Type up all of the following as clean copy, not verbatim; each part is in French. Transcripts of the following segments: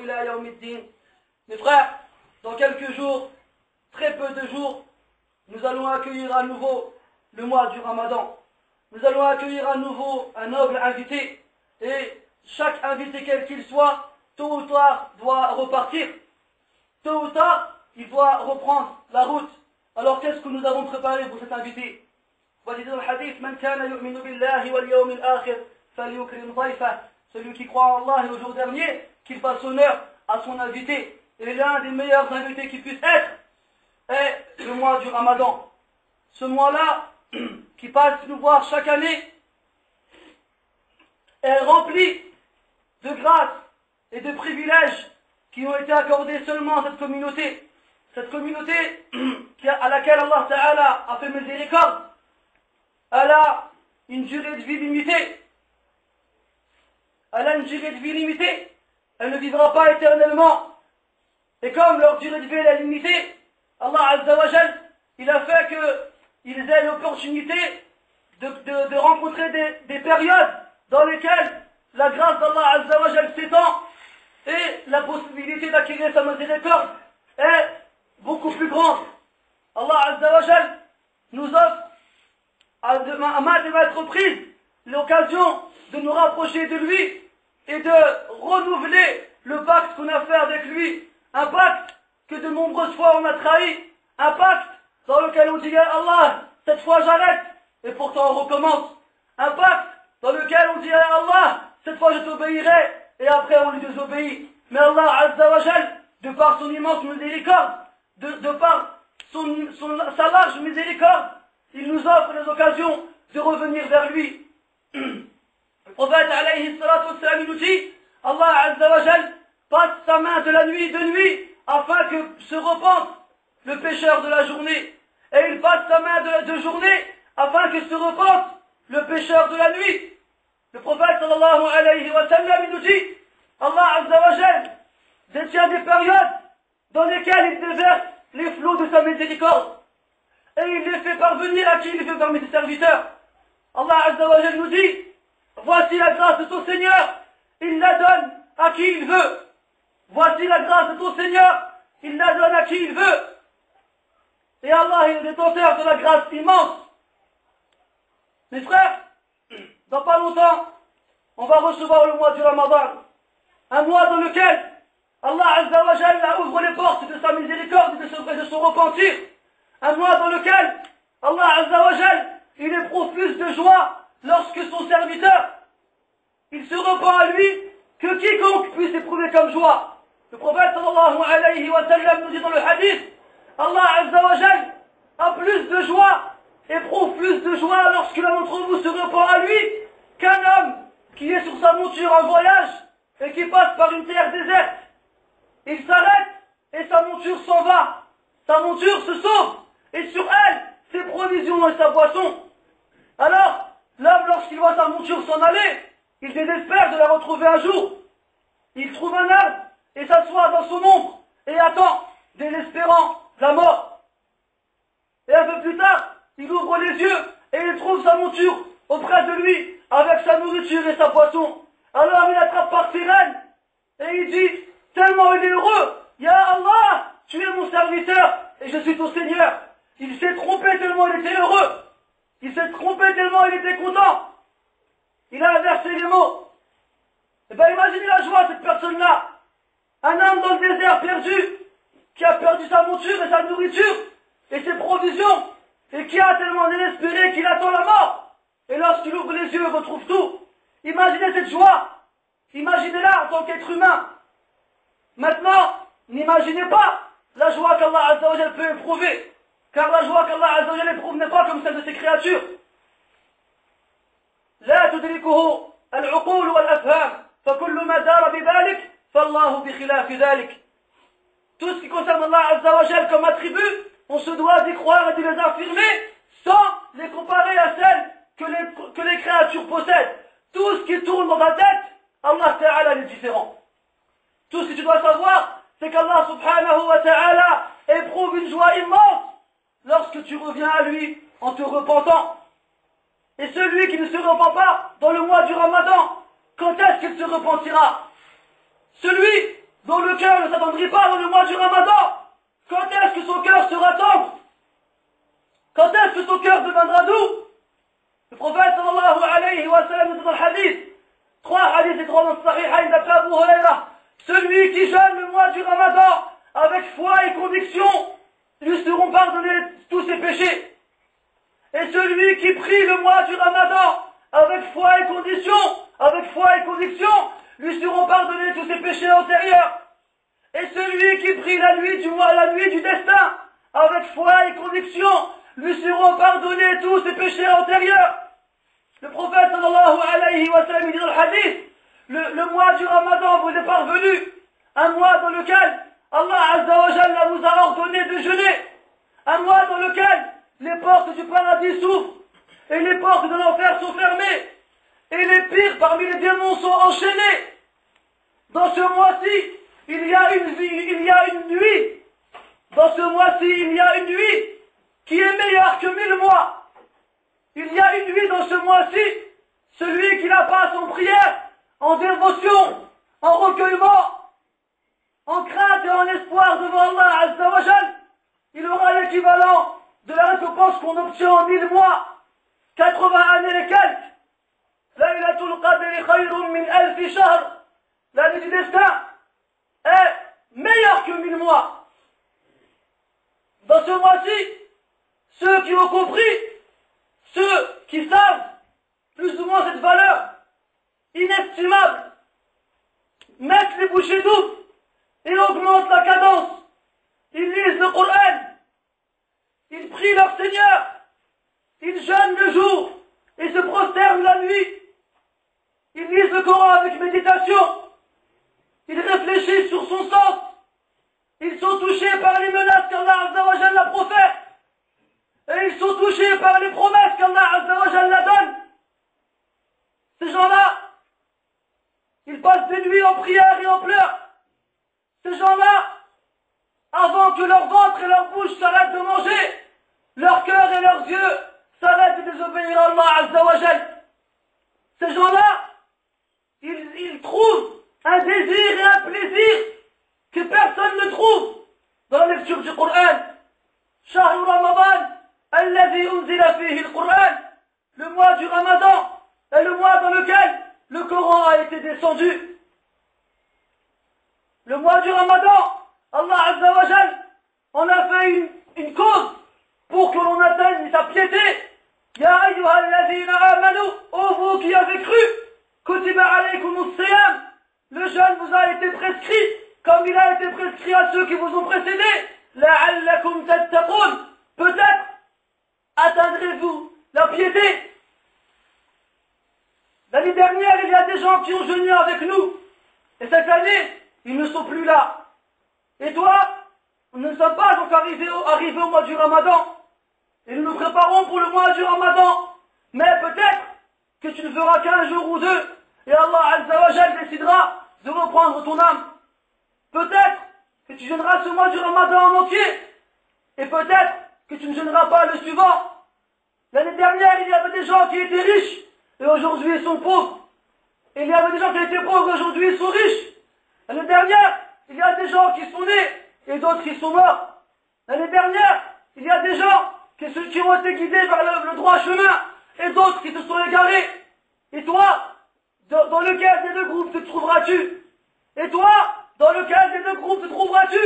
إلى يوم الدين. Mes frères, dans quelques jours, très peu de jours, nous allons accueillir à nouveau le mois du Ramadan. Nous allons accueillir à nouveau un noble invité. Et chaque invité, quel qu'il soit, tôt ou tard, doit repartir. Tôt ou tard, il doit reprendre la route. Alors qu'est-ce que nous avons préparé pour cet invité? Voici dans le hadith, Man kana yu'minu billahi wal yawmil akhir falyukrim dhayfah. Celui qui croit en Allah et au jour dernier, qu'il fasse honneur à son invité. Et l'un des meilleurs invités qui puisse être est le mois du Ramadan. Ce mois-là, qui passe nous voir chaque année, est rempli de grâces et de privilèges qui ont été accordés seulement à cette communauté. Cette communauté à laquelle Allah Ta'ala a fait miséricorde, elle a une durée de vie limitée. Elle a une durée de vie limitée. Elle ne vivra pas éternellement. Et comme leur durée de vie est limitée, Allah Azza wa Jal, il a fait qu'ils aient l'opportunité de rencontrer des périodes dans lesquelles la grâce d'Allah Azza wa Jal s'étend et la possibilité d'acquérir sa miséricorde est beaucoup plus grande. Allah Azza wa Jal nous offre à maintes et maintes reprises l'occasion de nous rapprocher de lui et de renouveler le pacte qu'on a fait avec lui. Un pacte que de nombreuses fois on a trahi. Un pacte dans lequel on dit Allah, cette fois j'arrête, et pourtant on recommence. Un pacte dans lequel on dit Allah, cette fois je t'obéirai, et après on lui désobéit. Mais Allah Azza wa Jal, de par son immense miséricorde, de par sa large miséricorde, il nous offre les occasions de revenir vers lui. Le prophète alayhi salatu wassalam nous dit, Allah Azza wa Jal passe sa main de la nuit de nuit afin que se repente le pécheur de la journée. Et il passe sa main de journée afin que se repente le pécheur de la nuit. Le prophète sallallahu alayhi wa sallam il nous dit, Allah Azza wa Jal détient des périodes dans lesquelles il déverse les flots de sa miséricorde. Et il les fait parvenir à qui il veut parmi ses serviteurs. Allah Azza wa Jal nous dit, voici la grâce de ton Seigneur, il la donne à qui il veut. Voici la grâce de ton Seigneur, il la donne à qui il veut. Et Allah est le détenteur de la grâce immense. Mes frères, dans pas longtemps, on va recevoir le mois du Ramadan. Un mois dans lequel Allah Azza wa Jalla ouvre les portes de sa miséricorde et de son repentir. Un mois dans lequel Allah Azza wa Jalla, il éprouve plus de joie lorsque son serviteur, il se repent à lui que quiconque puisse éprouver comme joie. Le prophète sallallahu alayhi wa sallam nous dit dans le hadith, Allah Azza wa Jal a plus de joie, éprouve plus de joie lorsque l'un d'entre vous se repent à lui qu'un homme qui est sur sa monture en voyage et qui passe par une terre déserte. Il s'arrête et sa monture s'en va. Sa monture se sauve et sur elle, ses provisions et sa boisson. Alors, l'homme lorsqu'il voit sa monture s'en aller, il désespère de la retrouver un jour. Il trouve un arbre et s'assoit dans son ombre et attend, désespérant, la mort. Et un peu plus tard, il ouvre les yeux et il trouve sa monture auprès de lui avec sa nourriture et sa boisson. Alors il attrape par ses rênes et il dit, tellement il est heureux, Ya Allah, tu es mon serviteur et je suis ton Seigneur. Il s'est trompé tellement il était heureux. Il s'est trompé tellement il était content. Il a inversé les mots. Eh bien imaginez la joie de cette personne-là. Un homme dans le désert perdu, qui a perdu sa monture et sa nourriture, et ses provisions, et qui a tellement désespéré qu'il attend la mort. Et lorsqu'il ouvre les yeux, il retrouve tout. Imaginez cette joie. Imaginez-la en tant qu'être humain. Maintenant, n'imaginez pas la joie qu'Allah Azza wa Jal peut éprouver. Car la joie qu'Allah Azza wa Jal éprouve n'est pas comme celle de ses créatures. لا تدركه العقول والأفهام فكل ما دار بذلك فالله بخلاف ذلك. Tout ce qui concerne Allah Azza wa Jal comme attribut, on se doit d'y croire et de les affirmer sans les comparer à celles que les créatures possèdent. Tout ce qui tourne dans ta tête, Allah Ta'ala est différent. Tout ce que tu dois savoir, c'est qu'Allah Subhanahu wa Ta'ala éprouve une joie immense lorsque tu reviens à lui en te repentant. Et celui qui ne se repent pas dans le mois du Ramadan, quand est-ce qu'il se repentira? Celui dont dont le cœur ne s'attendrit pas dans le mois du Ramadan, quand est-ce que son cœur sera tendre? Quand est-ce que son cœur deviendra doux? Le prophète sallallahu alayhi wa sallam nous dit dans le hadith, 3 hadiths et 3 dans le Sahihayn d'après Abu Huraira, celui qui jeûne le mois du Ramadan avec foi et conviction, lui seront pardonnés tous ses péchés. Et celui qui prie le mois du Ramadan avec foi et conviction, lui seront pardonnés tous ses péchés antérieurs. Et celui qui prie la nuit du destin, avec foi et conviction, lui seront pardonnés tous ses péchés antérieurs. Le prophète sallallahu alayhi wa sallam dit dans le hadith, le mois du Ramadan vous est parvenu, un mois dans lequel Allah Azza wa Jalla vous a ordonné de jeûner, un mois dans lequel les portes du paradis s'ouvrent et les portes de l'enfer sont fermées et les pires parmi les démons sont enchaînés. Dans ce mois-ci, il y a une nuit. Dans ce mois-ci, il y a une nuit qui est meilleure que 1000 mois. Il y a une nuit dans ce mois-ci, celui qui la passe en prière, en dévotion, en recueillement, en crainte et en espoir devant Allah Azza wa Jal, il aura l'équivalent de la récompense qu'on obtient en 1000 mois, 80 années et quelques. Laylatul Qadri khayrun min alfi shahr. La nuit du destin est meilleure que 1000 mois. Dans ce mois-ci, ceux qui ont compris, ceux qui savent plus ou moins cette valeur inestimable, mettent les bouchées doubles et augmentent la cadence. Ils lisent le Coran, ils prient leur Seigneur, ils jeûnent le jour et se prosternent la nuit. Ils lisent le Coran avec méditation. Ils réfléchissent sur son sens. Ils sont touchés par les menaces qu'Allah Azza wa Jalla profère. Et ils sont touchés par les promesses qu'Allah Azza wa Jalla donne. Ces gens-là, ils passent des nuits en prière et en pleurs. Ces gens-là, avant que leur ventre et leur bouche s'arrêtent de manger, leur cœur et leurs yeux s'arrêtent de désobéir à Allah Azza wa Jalla. Ces gens-là, ils trouvent un désir et un plaisir que personne ne trouve dans la lecture du Coran. Shahr Ramadan, alladhi unzila fihi al-Qur'an. Le mois du Ramadan est le mois dans lequel le Coran a été descendu. Le mois du Ramadan, Allah Azza wa Jal en a fait une cause pour que l'on atteigne sa piété. Ya ayyuhalladhina amanu, ô vous qui avez cru, kutiba alaykumus siyam. Le jeûne vous a été prescrit, comme il a été prescrit à ceux qui vous ont précédés. La'allakum tattaqun. Peut-être atteindrez-vous la piété. L'année dernière, il y a des gens qui ont jeûné avec nous. Et cette année, ils ne sont plus là. Et toi, nous ne sommes pas encore arrivés au mois du Ramadan. Et nous nous préparons pour le mois du Ramadan. Mais peut-être que tu ne feras qu'un jour ou deux. Et Allah Azza wa Jal décidera de reprendre ton âme. Peut-être que tu jeûneras ce mois du Ramadan en entier. Et peut-être que tu ne jeûneras pas le suivant. L'année dernière, il y avait des gens qui étaient riches. Et aujourd'hui, ils sont pauvres. Et il y avait des gens qui étaient pauvres. Aujourd'hui, ils sont riches. L'année dernière, il y a des gens qui sont nés. Et d'autres qui sont morts. L'année dernière, il y a des gens qui ont été guidés vers le droit chemin. Et d'autres qui se sont égarés. Et toi, dans lequel des deux groupes te trouveras-tu? Et toi, dans lequel des deux groupes te trouveras-tu?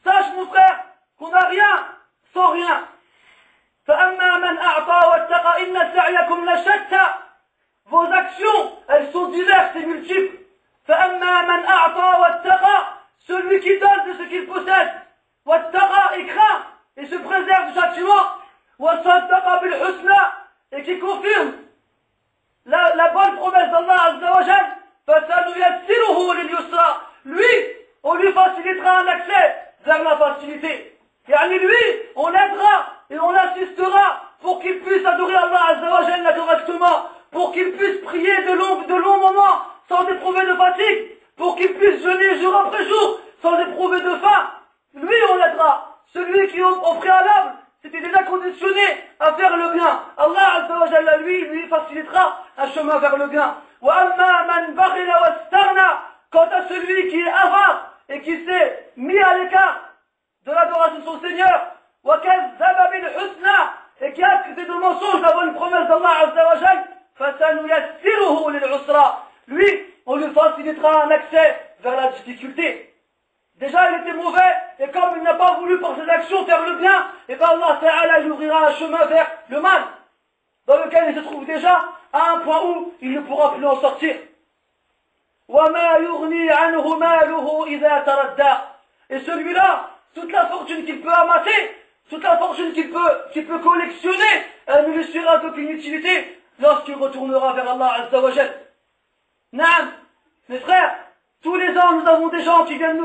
Sache, mon frère, qu'on n'a rien sans rien. فَأَمَّا مَنْ أَعْطَى وَاتَّقَى إِنَّ سَعْيَكُمْ لَشَتَّى. Vos actions, elles sont diverses et multiples. فَأَمَّا مَنْ أَعْطَى وَاتَّقَى. Celui qui donne de ce qu'il possède. وَاتَّقَى, et craint, et se préserve du châtiment. وَصَدَّقَ بِالْحُسْنَى, et qui confirme la bonne promesse d'Allah Azza wa Jal. فَسَنُيَسِّرُهُ لِلْيُسْرَى. Lui, on lui facilitera un accès vers la facilité. Et lui, on l'aidera et on l'assistera pour qu'il puisse adorer Allah Azza wa Jalla correctement, pour qu'il puisse prier de longs moments sans éprouver de fatigue, pour qu'il puisse jeûner jour après jour sans éprouver de faim. Lui, on l'aidera. Celui qui au préalable c'était déjà conditionné à faire le bien, Allah Azza wa Jalla lui facilitera un chemin vers le bien. وَأَمَّا مَنْ بَخِلَ وَاسْتَغْنَى. Quant à celui qui est avare mis à l'écart de l'adoration de son Seigneur, وَكَذَّبَ بِالْحُسْنَى, et qui a accusé de mensonge la bonne promesse d'Allah Azza wa Jal, فَسَنُيَسِّرُهُ لِلْعُسْرَى, lui, on lui facilitera un accès vers la difficulté. Déjà, il était mauvais, et comme il n'a pas voulu par ses actions faire le bien, et bien Allah Ta'ala lui ouvrira un chemin vers le mal, dans lequel il se trouve déjà, à un point où il ne pourra plus en sortir. وَمَا يُغْنِي عَنْهُ مَالُهُ إِذَا تَرَدَّى. Et celui-là, toute la fortune qu'il peut amasser, toute la fortune qu'il peut collectionner, elle ne lui sera d'aucune utilité lorsqu'il retournera vers Allah Azza wa Jal. Naam, mes frères, tous les ans nous avons des gens qui viennent nous